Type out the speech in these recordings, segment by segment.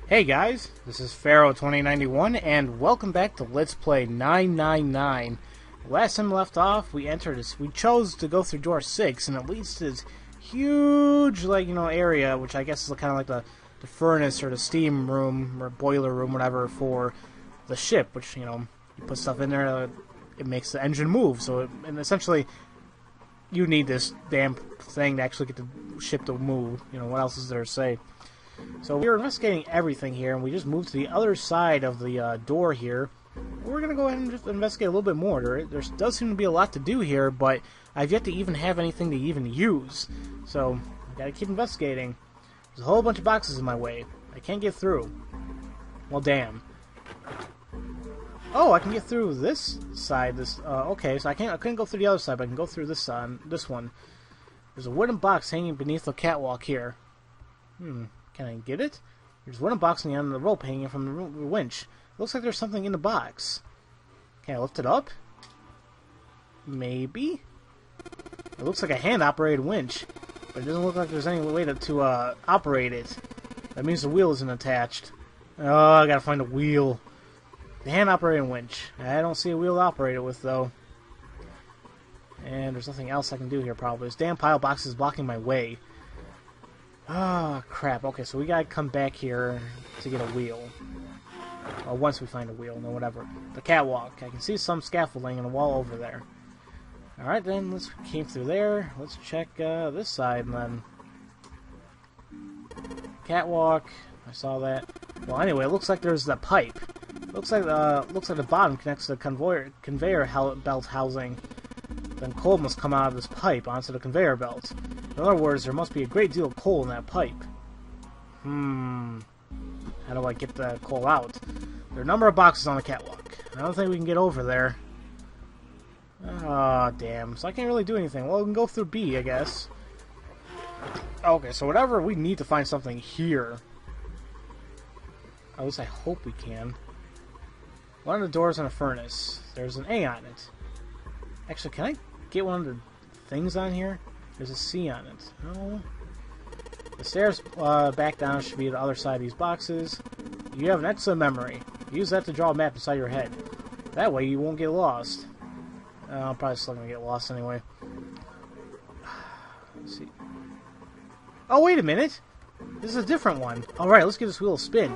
Hey guys, this is Pharaoh 2091 and welcome back to Let's Play 999. Last time we left off, we chose to go through door 6 and it leads to this huge, area, which I guess is kind of like the furnace or the steam room or boiler room, whatever, for the ship, which, you put stuff in there, it makes the engine move, and essentially you need this damn thing to actually get the ship to move. What else is there to say? So we were investigating everything here, and we just moved to the other side of the door here. We're going to go ahead and just investigate a little bit more. There does seem to be a lot to do here, but I've yet to even have anything to even use. So, I've got to keep investigating. There's a whole bunch of boxes in my way. I can't get through. Well, damn. Oh, I can get through this side. Okay, so I couldn't go through the other side, but I can go through this one. There's a wooden box hanging beneath the catwalk here. Can I get it? There's one box on the end of the rope hanging from the winch. Looks like there's something in the box. Can I lift it up? Maybe? It looks like a hand-operated winch, but it doesn't look like there's any way to operate it. That means the wheel isn't attached. Oh, I gotta find a wheel. The hand-operated winch. I don't see a wheel to operate it with, though. And there's nothing else I can do here, probably. This damn pile of boxes is blocking my way. Ah, crap. Okay, so we gotta come back here to get a wheel. Or once we find a wheel, no, whatever. The catwalk. I can see some scaffolding in the wall over there. Alright, then, let's came through there. Let's check this side, and then... Catwalk. I saw that. Well, anyway, it looks like there's the pipe. Looks like the bottom connects to the conveyor belt housing. Then coal must come out of this pipe onto the conveyor belt. In other words, there must be a great deal of coal in that pipe. How do I get the coal out? There are a number of boxes on the catwalk. I don't think we can get over there. Ah, damn. So I can't really do anything. Well, we can go through B, I guess. Okay, so whatever, we need to find something here. At least I hope we can. One of the doors in a furnace. There's an A on it. Actually, can I get one of the things on here? There's a C on it. No. The stairs back down should be the other side of these boxes. You have an excellent memory. Use that to draw a map inside your head. That way you won't get lost. I'm probably still going to get lost anyway. Let's see. Oh, wait a minute. This is a different one. Alright, let's give this wheel a spin.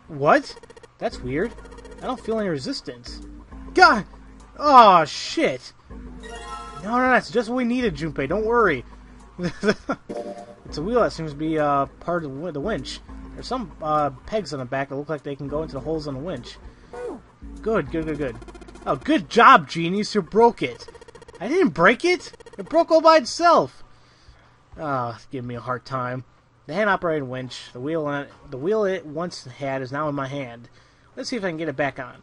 What? That's weird. I don't feel any resistance. God! Oh, shit! No, that's just what we needed, Junpei. Don't worry. It's a wheel that seems to be part of the winch. There's some pegs on the back that look like they can go into the holes on the winch. Good. Oh, good job, genius. You broke it. I didn't break it. It broke all by itself. Give me a hard time. The hand-operated winch. The wheel it once had is now in my hand. Let's see if I can get it back on.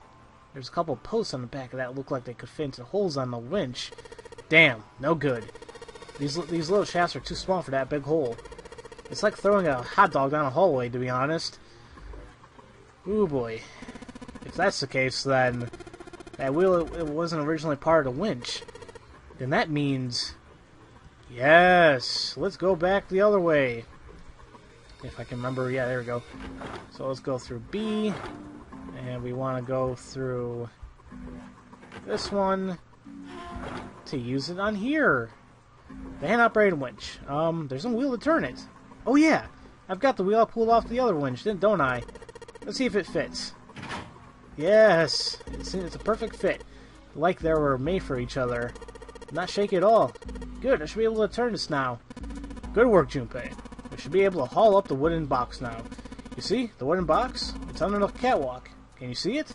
There's a couple posts on the back of that look like they could fit into holes on the winch. Damn, no good. These little shafts are too small for that big hole. It's like throwing a hot dog down a hallway, to be honest. Ooh boy. If that's the case, then that wheel it wasn't originally part of the winch. Then that means... Yes! Let's go back the other way. If I can remember, yeah, there we go. So let's go through B. And we want to go through this one to use it on here. The hand-operated winch. There's no wheel to turn it. Oh yeah, I've got the wheel I pulled off the other winch, don't I? Let's see if it fits. Yes, it's a perfect fit. Like they were made for each other. Not shaky at all. Good, I should be able to turn this now. Good work, Junpei. We should be able to haul up the wooden box now. You see, the wooden box? It's under the catwalk. Can you see it?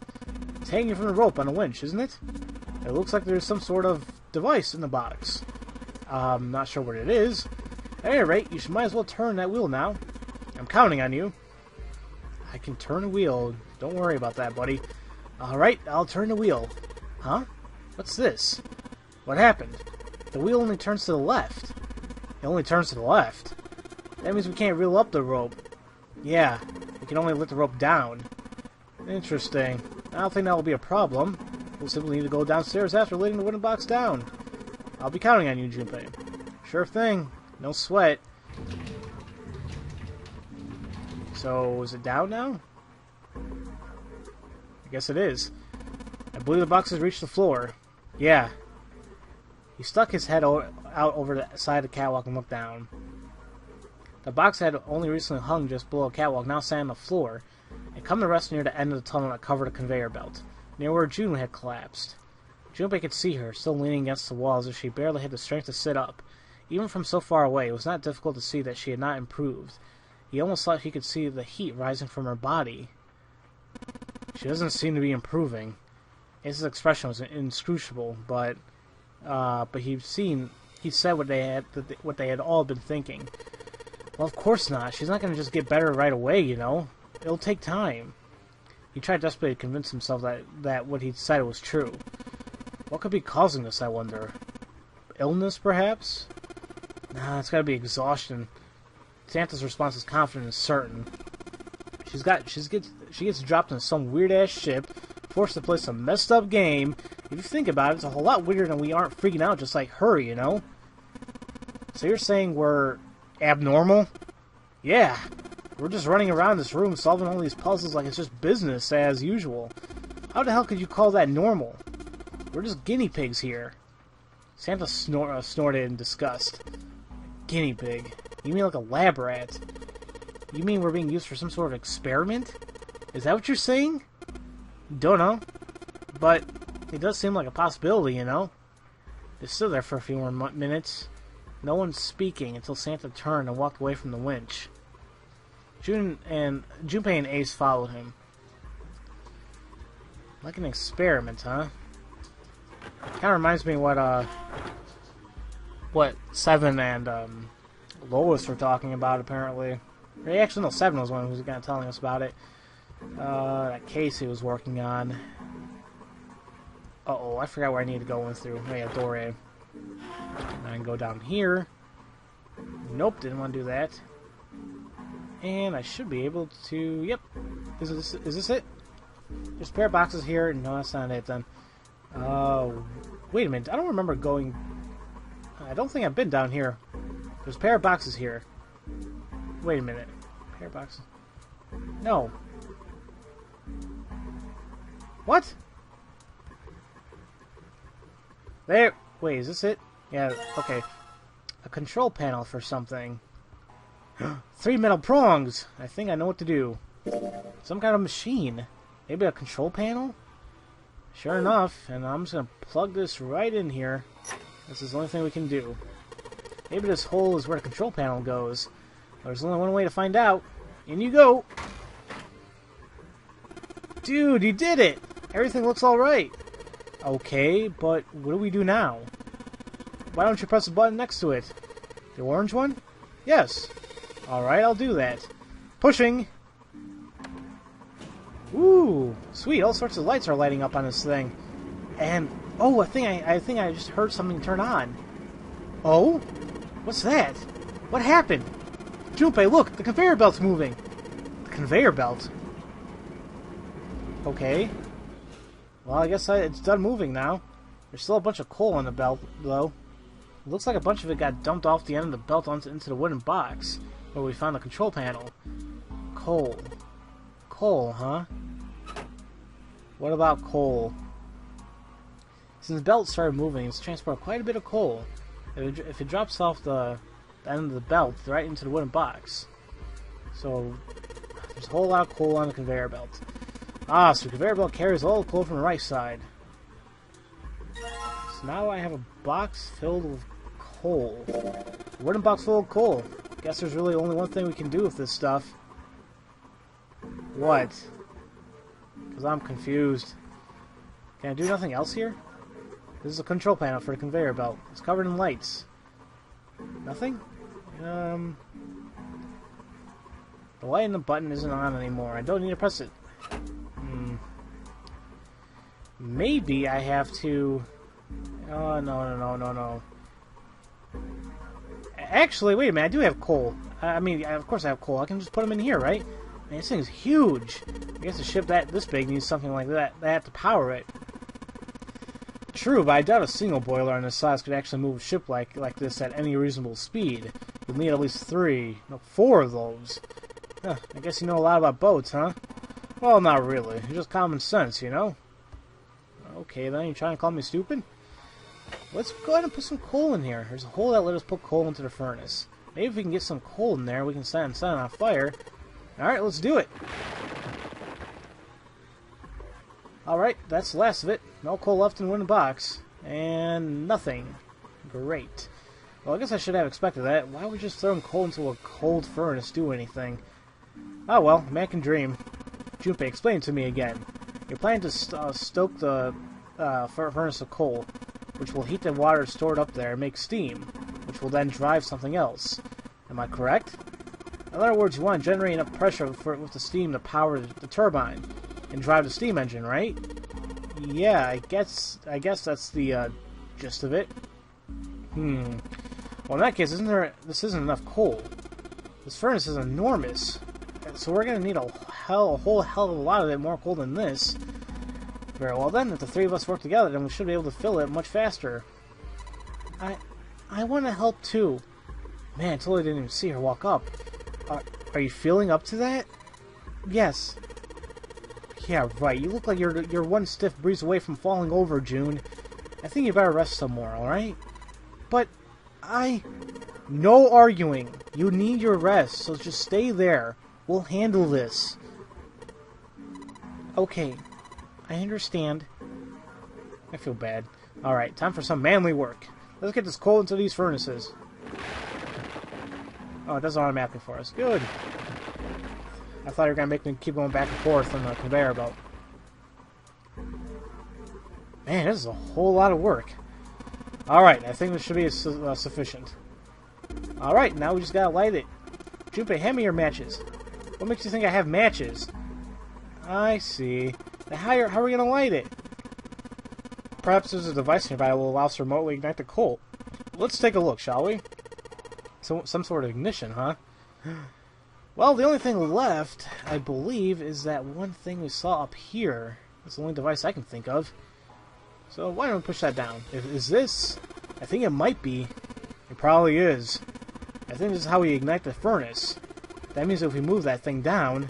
It's hanging from the rope on the winch, isn't it? It looks like there's some sort of device in the box. I'm not sure what it is. At any rate, you might as well turn that wheel now. I'm counting on you. I can turn a wheel. Don't worry about that, buddy. Alright, I'll turn the wheel. Huh? What's this? What happened? The wheel only turns to the left. It only turns to the left. That means we can't reel up the rope. Yeah, we can only let the rope down. Interesting. I don't think that will be a problem. We'll simply need to go downstairs after letting the wooden box down. I'll be counting on you, Junpei. Sure thing. No sweat. So, is it down now? I guess it is. I believe the box has reached the floor. Yeah. He stuck his head out over the side of the catwalk and looked down. The box had only recently hung just below a catwalk, now sat on the floor. It come to rest near the end of the tunnel that covered a conveyor belt, near where June had collapsed. Junpei could see her, still leaning against the wall as if she barely had the strength to sit up. Even from so far away, it was not difficult to see that she had not improved. He almost thought he could see the heat rising from her body. She doesn't seem to be improving. His expression was inscrutable, but he said what they had all been thinking. Well, of course not. She's not going to just get better right away, you know. It'll take time. He tried desperately to convince himself that what he'd said was true. What could be causing this, I wonder? Illness, perhaps? Nah, it's got to be exhaustion. Santa's response is confident and certain. She gets dropped into some weird-ass ship, forced to play some messed-up game. If you think about it, it's a whole lot weirder than we aren't freaking out just like her, you know? So you're saying we're abnormal? Yeah. We're just running around this room solving all these puzzles like it's just business as usual. How the hell could you call that normal? We're just guinea pigs here. Santa snorted in disgust. Guinea pig? You mean like a lab rat? You mean we're being used for some sort of experiment? Is that what you're saying? Don't know. But it does seem like a possibility, you know? They stood there for a few more minutes. No one speaking until Santa turned and walked away from the winch. Junpei and Ace followed him. Like an experiment, huh? Kind of reminds me of what Seven and Lois were talking about, apparently. Or actually, no, Seven was one who was kind of telling us about it. That case he was working on. Uh-oh, I forgot where I need to go in through. Oh yeah, door A. And I can go down here. Nope, didn't want to do that. And I should be able to... Yep. Is this it? There's a pair of boxes here. No, that's not it then. Wait a minute. I don't remember going... I don't think I've been down here. There's a pair of boxes here. Wait a minute. Pair of boxes. No. What? There. Wait, is this it? Yeah, okay. A control panel for something. 3 metal prongs! I think I know what to do. Some kind of machine. Maybe a control panel? Sure enough, and I'm just gonna plug this right in here. This is the only thing we can do. Maybe this hole is where the control panel goes. There's only one way to find out. In you go! Dude, you did it! Everything looks alright. Okay, but what do we do now? Why don't you press the button next to it? The orange one? Yes. Alright, I'll do that. Pushing! Ooh, sweet, all sorts of lights are lighting up on this thing. And, oh, I think I just heard something turn on. Oh? What's that? What happened? Junpei, look, the conveyor belt's moving. The conveyor belt? Okay. Well, I guess it's done moving now. There's still a bunch of coal on the belt, though. It looks like a bunch of it got dumped off the end of the belt into the wooden box, where we found the control panel. Coal. Coal, huh? What about coal? Since the belt started moving, it's transported quite a bit of coal. If it drops off the end of the belt, right into the wooden box. So, there's a whole lot of coal on the conveyor belt. Ah, so the conveyor belt carries all the coal from the right side. So now I have a box filled with coal. A wooden box full of coal. Guess there's really only one thing we can do with this stuff. What? Because I'm confused. Can I do nothing else here? This is a control panel for the conveyor belt. It's covered in lights. Nothing? The light in the button isn't on anymore. I don't need to press it. Maybe I have to... Oh, no. Actually, wait a minute. I do have coal. I mean, of course I have coal. I can just put them in here, right? Man, this thing is huge. I guess a ship this big needs something like that. They have to power it. True, but I doubt a single boiler on this size could actually move a ship like this at any reasonable speed. You'll need at least 4 of those. Huh, I guess you know a lot about boats, huh? Well, not really. It's just common sense, you know? Okay, then. You trying to call me stupid? Let's go ahead and put some coal in here. There's a hole that let us put coal into the furnace. Maybe if we can get some coal in there, we can set it on fire. Alright, let's do it. Alright, that's the last of it. No coal left in the wooden box. And nothing. Great. Well, I guess I should have expected that. Why would just throwing coal into a cold furnace do anything? Oh well, man can dream. Junpei, explain it to me again. You're planning to stoke the furnace of coal, which will heat the water stored up there and make steam, which will then drive something else. Am I correct? In other words, you want to generate enough pressure with the steam to power the turbine and drive the steam engine, right? Yeah, I guess that's the gist of it. Well, in that case, this isn't enough coal. This furnace is enormous, so we're gonna need a whole hell of a lot of it, more coal than this. Very well then, if the three of us work together, then we should be able to fill it much faster. I want to help too. Man, I totally didn't even see her walk up. Are you feeling up to that? Yes. Yeah, right. You look like you're one stiff breeze away from falling over, June. I think you better rest some more, alright? But no arguing. You need your rest, so just stay there. We'll handle this. Okay. I understand. I feel bad. Alright, time for some manly work. Let's get this coal into these furnaces. Oh, it does automatically for us. Good. I thought you were going to make me keep going back and forth on the conveyor belt. Man, this is a whole lot of work. Alright, I think this should be sufficient. Alright, now we just gotta light it. Junpei, hand me your matches. What makes you think I have matches? I see. Now how are we gonna light it? Perhaps there's a device nearby that will allow us to remotely ignite the coal. Let's take a look, shall we? So, some sort of ignition, huh? Well, the only thing left, I believe, is that one thing we saw up here. That's the only device I can think of. So why don't we push that down? Is this? I think it might be. It probably is. I think this is how we ignite the furnace. That means if we move that thing down...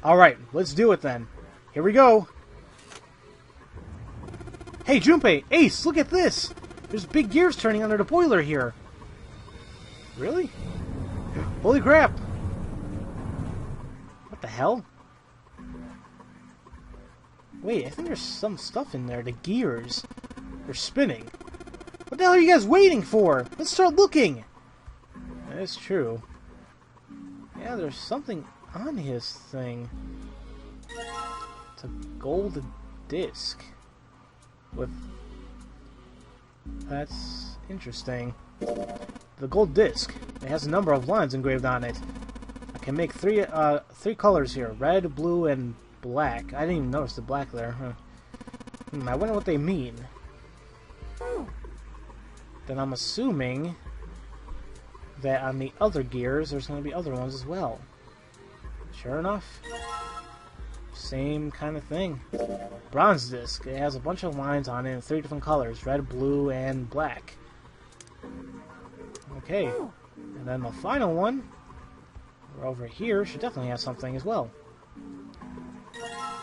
Alright, let's do it then. Here we go. Hey, Junpei! Ace, look at this! There's big gears turning under the boiler here. Really? Holy crap! What the hell? Wait, I think there's some stuff in there. The gears. They're spinning. What the hell are you guys waiting for? Let's start looking! That is true. Yeah, there's something on his thing. It's a gold disc. With... That's interesting. The gold disc. It has a number of lines engraved on it. I can make three colors here. Red, blue, and black. I didn't even notice the black there. Huh. I wonder what they mean. Then I'm assuming that on the other gears there's going to be other ones as well. Sure enough. Same kind of thing. Bronze disc. It has a bunch of lines on it in 3 different colors. Red, blue, and black. Okay. And then the final one, we're over here, should definitely have something as well.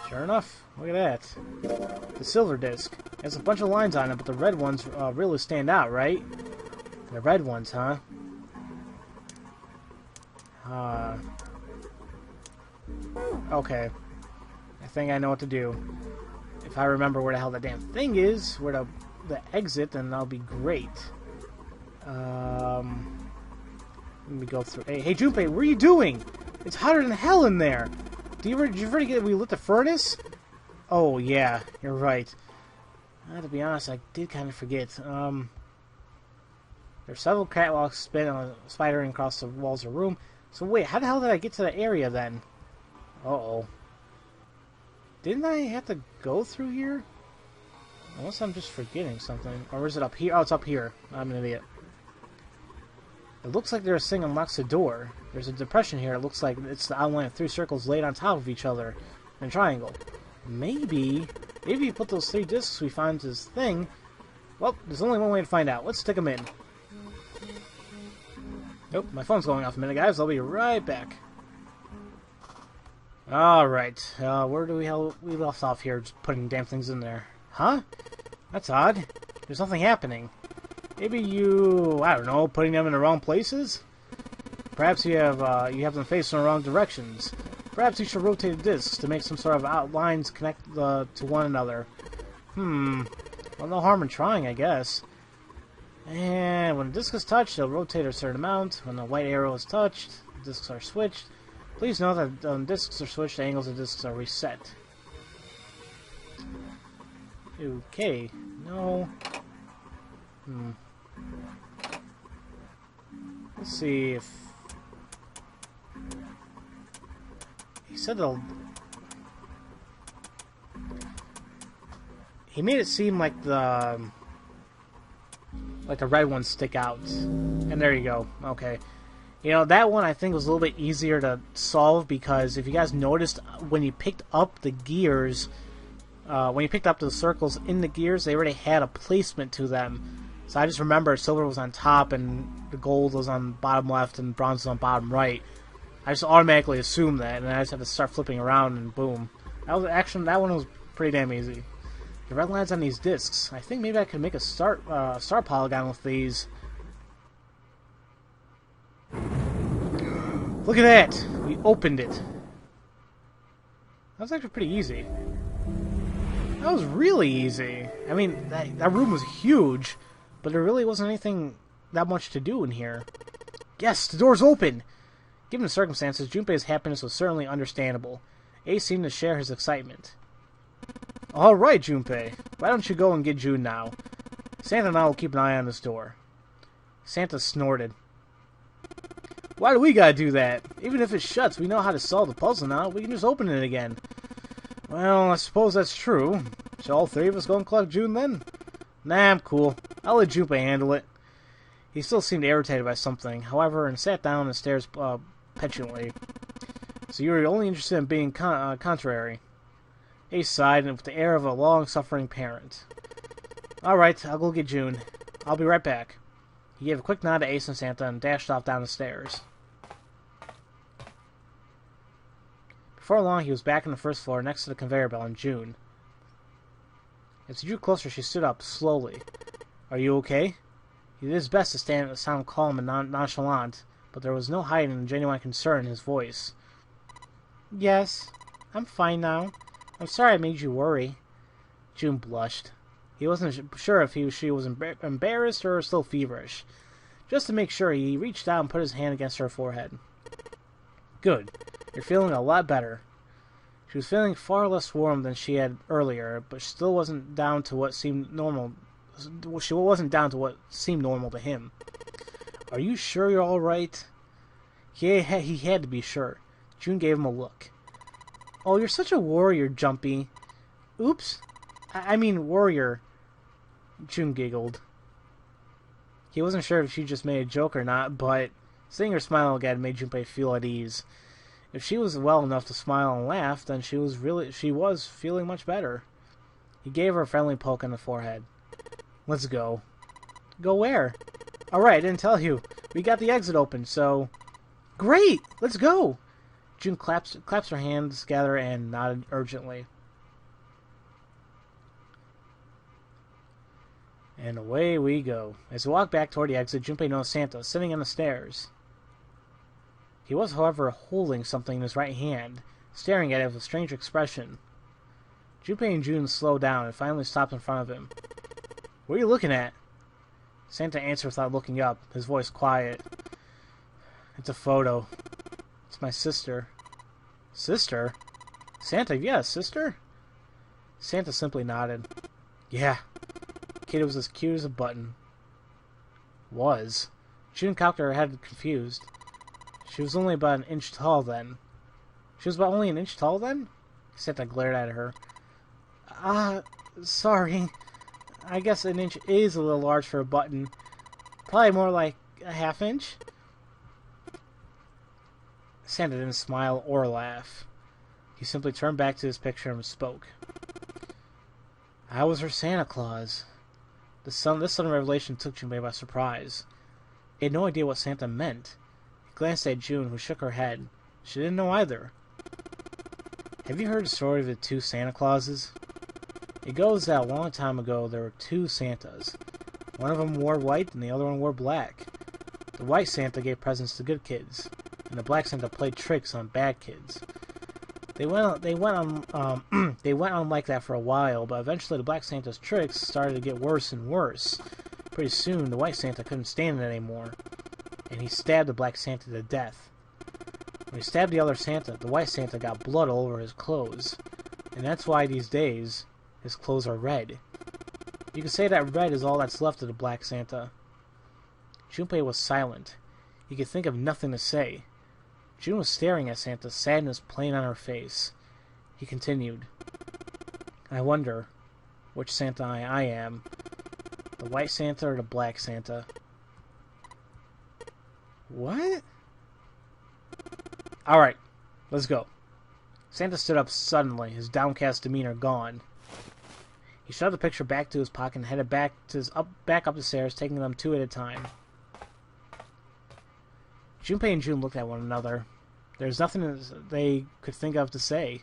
Sure enough. Look at that. The silver disc. It has a bunch of lines on it, but the red ones really stand out, right? The red ones, huh? Okay. I think I know what to do. If I remember where the hell that damn thing is, where the exit, then that'll be great. Let me go through. Hey, Junpei, what are you doing? It's hotter than hell in there. Did you already get we lit the furnace? Oh yeah, you're right. To be honest, I did kind of forget. There's several catwalks spidering across the walls of the room. So wait, how the hell did I get to the area then? Uh-oh. Didn't I have to go through here? Unless I'm just forgetting something. Or is it up here? Oh, it's up here. I'm an idiot. It looks like there's a thing unlocks the door. There's a depression here. It looks like it's the outline of 3 circles laid on top of each other in a triangle. Maybe you put those 3 discs we found in this thing. Well, there's only one way to find out. Let's stick them in. Nope, my phone's going off a minute, guys. I'll be right back. Alright, where do we left off here? Just putting damn things in there. Huh? That's odd. There's nothing happening. Maybe you, I don't know, putting them in the wrong places? Perhaps you have them facing the wrong directions. Perhaps you should rotate the discs to make some sort of outlines connect to one another. Well, no harm in trying, I guess. And when the disc is touched, it'll rotate a certain amount. When the white arrow is touched, the discs are switched. Please note that when discs are switched, the angles of discs are reset. Okay, no. Let's see if... He said they'll... He made it seem like the red ones stick out. And there you go. Okay. You know, that one I think was a little bit easier to solve because if you guys noticed, when you picked up the gears, when you picked up the circles in the gears, they already had a placement to them. So I just remember silver was on top and the gold was on bottom left and bronze was on bottom right. I just automatically assumed that, and I just had to start flipping around and boom. That one was pretty damn easy. The red lines on these discs. I think maybe I could make a star polygon with these. Look at that! We opened it. That was actually pretty easy. That was really easy. I mean, that room was huge, but there really wasn't anything that much to do in here. Yes, the door's open! Given the circumstances, Junpei's happiness was certainly understandable. Ace seemed to share his excitement. Alright, Junpei. Why don't you go and get June now? Santa and I will keep an eye on this door. Santa snorted. Why do we gotta do that? Even if it shuts, we know how to solve the puzzle now. We can just open it again. Well, I suppose that's true. Shall all three of us go and collect June then? Nah, I'm cool. I'll let Junpei handle it. He still seemed irritated by something, however, and sat down and stared petulantly. So you were only interested in being contrary. Ace sighed, and with the air of a long-suffering parent. Alright, I'll go get June. I'll be right back. He gave a quick nod to Ace and Santa and dashed off down the stairs. Before long, he was back on the first floor next to the conveyor belt and June. As he drew closer, she stood up, slowly. Are you okay? He did his best to sound calm and nonchalant, but there was no hiding the genuine concern in his voice. Yes, I'm fine now. I'm sorry I made you worry. June blushed. He wasn't sure if she was embarrassed or still feverish. Just to make sure, he reached out and put his hand against her forehead. Good. You're feeling a lot better. She was feeling far less warm than she had earlier, but she still wasn't down to what seemed normal. She wasn't down to what seemed normal to him. Are you sure you're all right? He had to be sure. June gave him a look. Oh, you're such a warrior, Jumpy. Oops. I mean warrior. June giggled. He wasn't sure if she just made a joke or not, but seeing her smile again made Junpei feel at ease. If she was well enough to smile and laugh, then she was feeling much better. He gave her a friendly poke on the forehead. Let's go. Go where? Alright, I didn't tell you. We got the exit open, so... Great! Let's go! June claps her hands together and nodded urgently. And away we go. As we walked back toward the exit, Junpei noticed Santa sitting on the stairs. He was, however, holding something in his right hand, staring at it with a strange expression. Junpei and June slowed down and finally stopped in front of him. What are you looking at? Santa answered without looking up, his voice quiet. It's a photo. It's my sister. Sister? Santa, you got a sister? Santa simply nodded. Yeah. Kid was as cute as a button. Was. June cocked her head confused. She was only about an inch tall then. She was about only an inch tall then? Santa glared at her. Sorry. I guess an inch is a little large for a button. Probably more like a half inch. Santa didn't smile or laugh. He simply turned back to his picture and spoke. I was her Santa Claus. This sudden revelation took Junpei by surprise. He had no idea what Santa meant. He glanced at June, who shook her head. She didn't know either. Have you heard the story of the two Santa Clauses? It goes that a long time ago there were two Santas. One of them wore white and the other one wore black. The white Santa gave presents to good kids, and the black Santa played tricks on bad kids. They went on like that for a while, but eventually the black Santa's tricks started to get worse and worse. Pretty soon the white Santa couldn't stand it anymore, and he stabbed the black Santa to death. When he stabbed the other Santa, the white Santa got blood all over his clothes, and that's why these days his clothes are red. You could say that red is all that's left of the black Santa. Junpei was silent. He could think of nothing to say. June was staring at Santa, sadness plain on her face. He continued, I wonder which Santa I am, the white Santa or the black Santa. What? Alright, let's go. Santa stood up suddenly, his downcast demeanor gone. He shoved the picture back to his pocket and headed back up the stairs, taking them two at a time. Junpei and June looked at one another. There's nothing they could think of to say.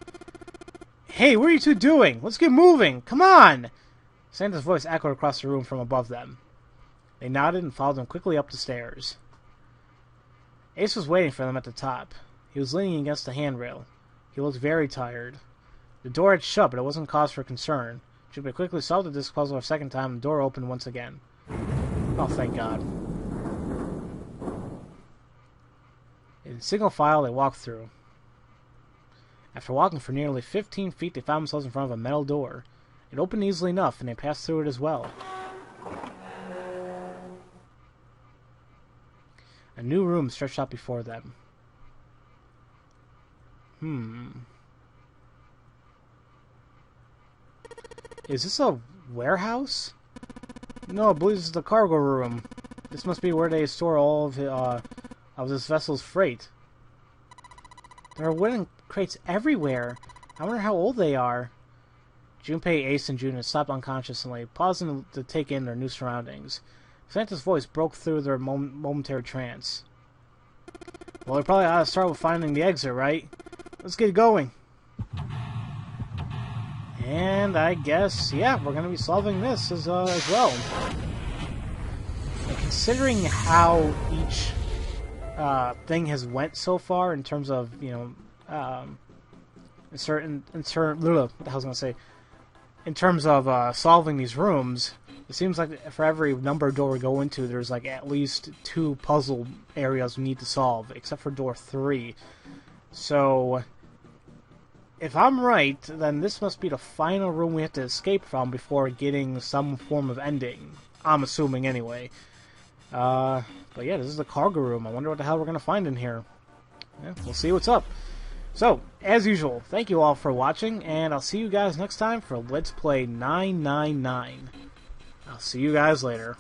Hey, what are you two doing? Let's get moving! Come on! Santa's voice echoed across the room from above them. They nodded and followed him quickly up the stairs. Ace was waiting for them at the top. He was leaning against the handrail. He looked very tired. The door had shut, but it wasn't cause for concern. Junpei quickly solved the disc puzzle a second time, and the door opened once again. Oh, thank God. In single file, they walked through. After walking for nearly 15 feet, they found themselves in front of a metal door. It opened easily enough, and they passed through it as well. A new room stretched out before them. Is this a warehouse? No, I believe this is the cargo room. This must be where they store all of this vessel's freight. There are wooden crates everywhere. I wonder how old they are. Junpei, Ace, and June had stopped unconsciously, pausing to take in their new surroundings. Santa's voice broke through their momentary trance. Well, we probably ought to start with finding the exit, right? Let's get going. And I guess, yeah, we're going to be solving this as well. And considering how each thing has went so far in terms of, in terms of solving these rooms, it seems like for every number door we go into, there's like at least 2 puzzle areas we need to solve, except for door 3. So, if I'm right, then this must be the final room we have to escape from before getting some form of ending. I'm assuming anyway. But yeah, this is the cargo room. I wonder what the hell we're going to find in here. Yeah, we'll see what's up. So, as usual, thank you all for watching, and I'll see you guys next time for Let's Play 999. I'll see you guys later.